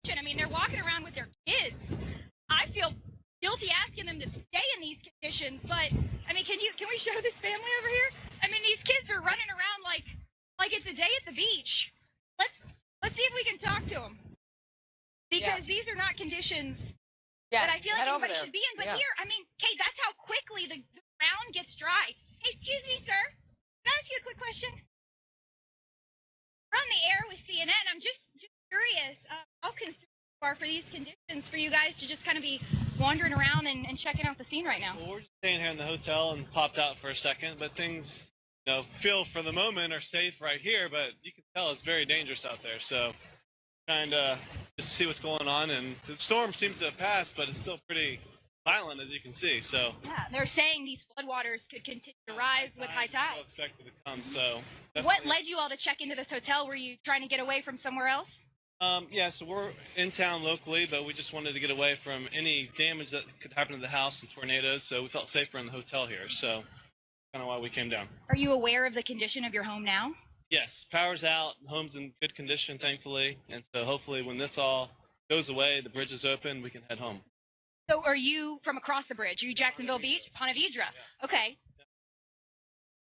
I mean, they're walking around with their kids. I feel guilty asking them to stay in these conditions, but I mean, can we show this family over here? I mean, these kids are running around like it's a day at the beach. Let's see if we can talk to them, because these are not conditions that I feel like anybody should be in. But here, I mean, Kate, that's how quickly the ground gets dry. Hey, excuse me, sir. Can I ask you a quick question? We're on the air with CNN. I'm just curious how concerned you are for these conditions for you guys to just kind of be wandering around and checking out the scene right now. Well, we're just staying here in the hotel and popped out for a second, but things, feel for the moment are safe right here, but you can tell it's very dangerous out there. So trying to just see what's going on, and the storm seems to have passed, but it's still pretty violent, as you can see. So yeah, they're saying these floodwaters could continue to rise with high tide. Expected to come. So what led you all to check into this hotel? Were you trying to get away from somewhere else? Yeah, so we're in town locally, but we just wanted to get away from any damage that could happen to the house and tornadoes, so we felt safer in the hotel here. So kind of why we came down. Are you aware of the condition of your home now? Yes, power's out, home's in good condition, thankfully, and so hopefully when this all goes away, the bridge is open, we can head home. So are you from across the bridge? Are you Jacksonville Beach? Ponte Vedra. Yeah. Okay.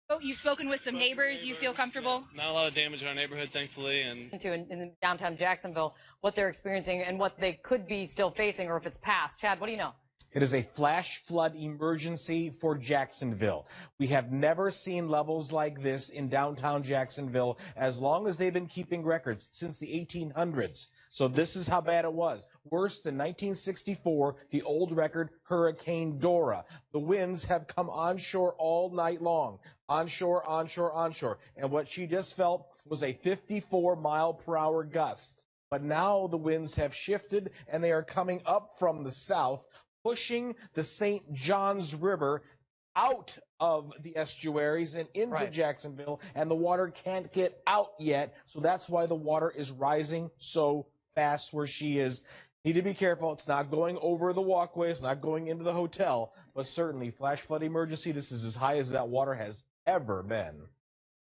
Oh, you've spoken with some neighbors. You feel comfortable? Yeah. Not a lot of damage in our neighborhood, thankfully. And in downtown Jacksonville, what they're experiencing and what they could be still facing, or if it's past. Chad, what do you know? It is a flash flood emergency for Jacksonville. We have never seen levels like this in downtown Jacksonville as long as they've been keeping records, since the 1800s. So this is how bad it was. Worse than 1964, the old record, Hurricane Dora. The winds have come onshore all night long. Onshore, onshore, onshore. And what she just felt was a 54-mile-per-hour gust. But now the winds have shifted, and they are coming up from the south, pushing the St. Johns River out of the estuaries and into Jacksonville, and the water can't get out yet. So that's why the water is rising so fast where she is. Need to be careful. It's not going over the walkway. It's not going into the hotel. But certainly, flash flood emergency, this is as high as that water has ever been.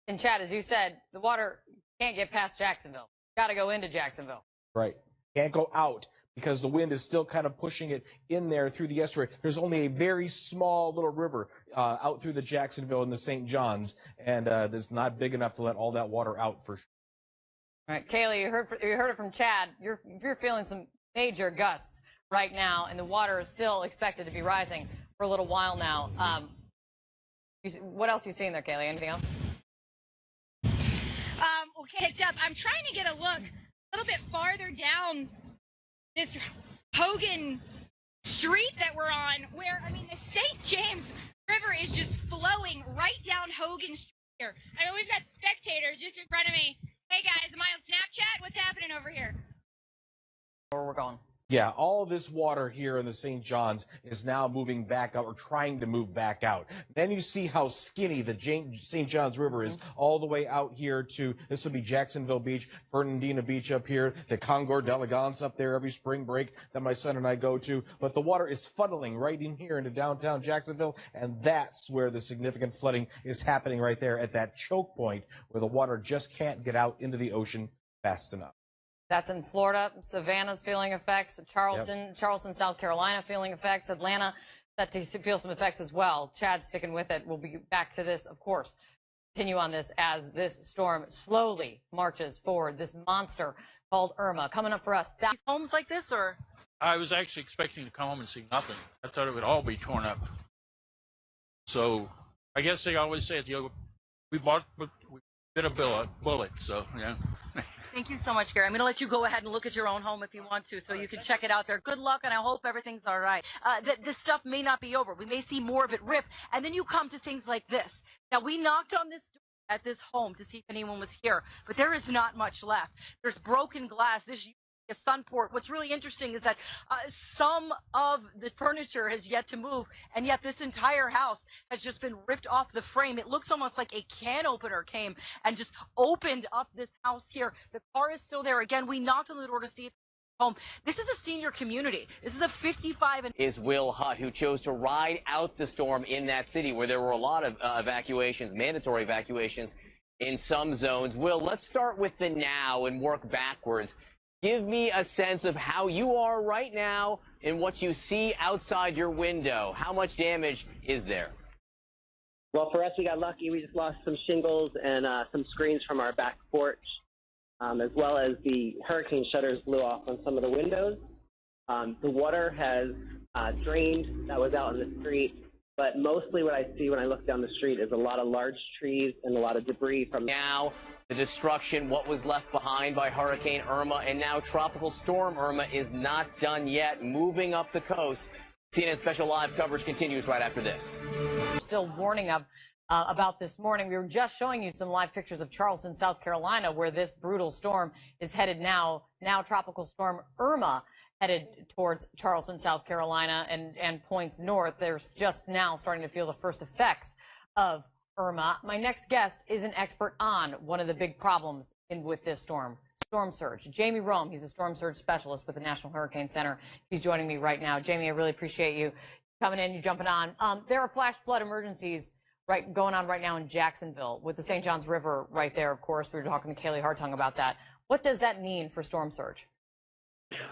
And Chad, as you said, the water can't get past Jacksonville. Got to go into Jacksonville. Right. Can't go out, because the wind is still kind of pushing it in there through the estuary. There's only a very small little river out through the Jacksonville and the St. Johns, and it's not big enough to let all that water out for sure. All right, Kaylee, you heard it from Chad. You're feeling some major gusts right now, and the water is still expected to be rising for a little while now. What else are you seeing there, Kaylee? Anything else? Well, picked up. I'm trying to get a look a little bit farther down this Hogan Street that we're on, where, I mean, the St. James River is just flowing right down Hogan Street here. I mean, we've got spectators just in front of me. Hey, guys, am I on Snapchat? What's happening over here? Where we're going. Yeah, all this water here in the St. Johns is now moving back out, or trying to move back out. Then you see how skinny the St. Johns River is all the way out here to, this will be Jacksonville Beach, Fernandina Beach up here, the Concord d'Elegance up there every spring break that my son and I go to. But the water is funneling right in here into downtown Jacksonville, and that's where the significant flooding is happening, right there at that choke point where the water just can't get out into the ocean fast enough. That's in Florida. Savannah's feeling effects. Charleston, South Carolina feeling effects. Atlanta set to feel some effects as well. Chad's sticking with it. We'll be back to this, of course. Continue on this as this storm slowly marches forward. This monster called Irma coming up for us. These homes like this, or? I was actually expecting to come home and see nothing. I thought it would all be torn up. So I guess they always say, we bit a bullet. So, yeah. Thank you so much, Gary. I'm going to let you go ahead and look at your own home if you want to, so you can check it out there. Good luck, and I hope everything's all right. This stuff may not be over. We may see more of it rip, and then you come to things like this. Now, we knocked on this door at this home to see if anyone was here, but there is not much left. There's broken glass. This a sunport. What's really interesting is that some of the furniture has yet to move, and yet this entire house has just been ripped off the frame. It looks almost like a can opener came and just opened up this house here. The car is still there. Again, we knocked on the door to see if home. This is a senior community. This is a 55 and is Will Hutt, who chose to ride out the storm in that city where there were a lot of evacuations, mandatory evacuations in some zones. Will, let's start with the now and work backwards. Give me a sense of how you are right now and what you see outside your window. How much damage is there? Well, for us, we got lucky. We just lost some shingles and some screens from our back porch, as well as the hurricane shutters blew off on some of the windows. The water has drained that was out in the street, but mostly what I see when I look down the street is a lot of large trees and a lot of debris from now. The destruction, what was left behind by Hurricane Irma, and now Tropical Storm Irma is not done yet, moving up the coast. CNN Special Live coverage continues right after this. Still warning about this morning. We were just showing you some live pictures of Charleston, South Carolina, where this brutal storm is headed now. Now Tropical Storm Irma headed towards Charleston, South Carolina, and points north. They're just now starting to feel the first effects of Irma. My next guest is an expert on one of the big problems with this storm surge. Jamie Rome, he's a storm surge specialist with the National Hurricane Center. He's joining me right now. Jamie, I really appreciate you coming in, you jumping on. There are flash flood emergencies going on right now in Jacksonville with the St. Johns River right there, of course. We were talking to Kaylee Hartung about that. What does that mean for storm surge?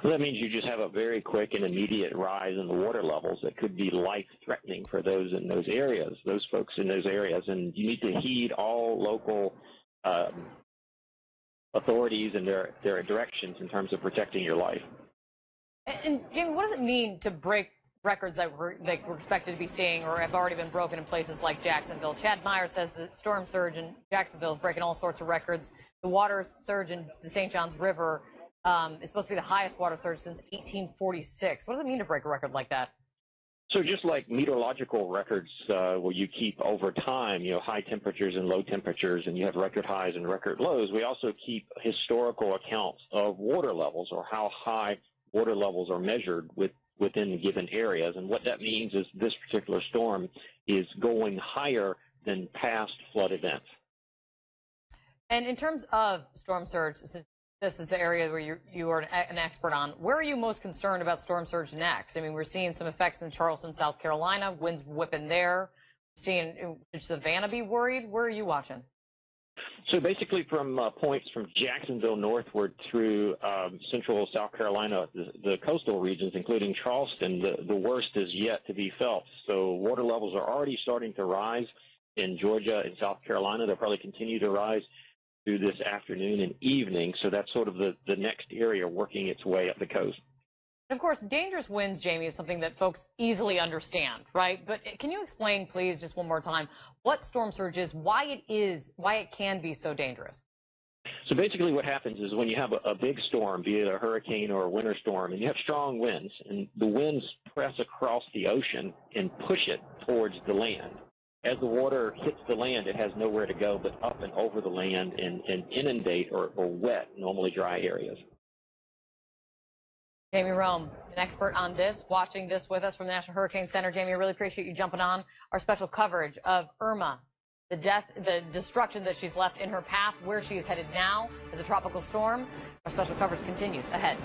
Well, that means you just have a very quick and immediate rise in the water levels that could be life-threatening for those in those areas, those folks in those areas. And you need to heed all local authorities and their directions in terms of protecting your life. And Jamie, what does it mean to break records that we're expected to be seeing or have already been broken in places like Jacksonville? Chad Meyer says the storm surge in Jacksonville is breaking all sorts of records. The water surge in the St. Johns River is supposed to be the highest water surge since 1846. What does it mean to break a record like that? So just like meteorological records where you keep over time, high temperatures and low temperatures, and you have record highs and record lows, we also keep historical accounts of water levels or how high water levels are measured within given areas. And what that means is this particular storm is going higher than past flood events. And in terms of storm surge, this is the area where you are an expert on. Where are you most concerned about storm surge next? I mean, we're seeing some effects in Charleston, South Carolina, winds whipping there. Should Savannah be worried? Where are you watching? So basically from points from Jacksonville northward through central South Carolina, the coastal regions, including Charleston, the worst is yet to be felt. So water levels are already starting to rise in Georgia and South Carolina. They'll probably continue to rise through this afternoon and evening. So that's sort of the next area working its way up the coast. Of course, dangerous winds, Jamie, is something that folks easily understand, right? But can you explain, please, just one more time, what storm surge is, why it can be so dangerous? So basically what happens is when you have a big storm, be it a hurricane or a winter storm, and you have strong winds, and the winds press across the ocean and push it towards the land. As the water hits the land, it has nowhere to go but up and over the land and inundate or wet, normally dry areas. Jamie Rome, an expert on this, watching this with us from the National Hurricane Center. Jamie, I really appreciate you jumping on our special coverage of Irma, the destruction that she's left in her path, where she is headed now as a tropical storm. Our special coverage continues ahead.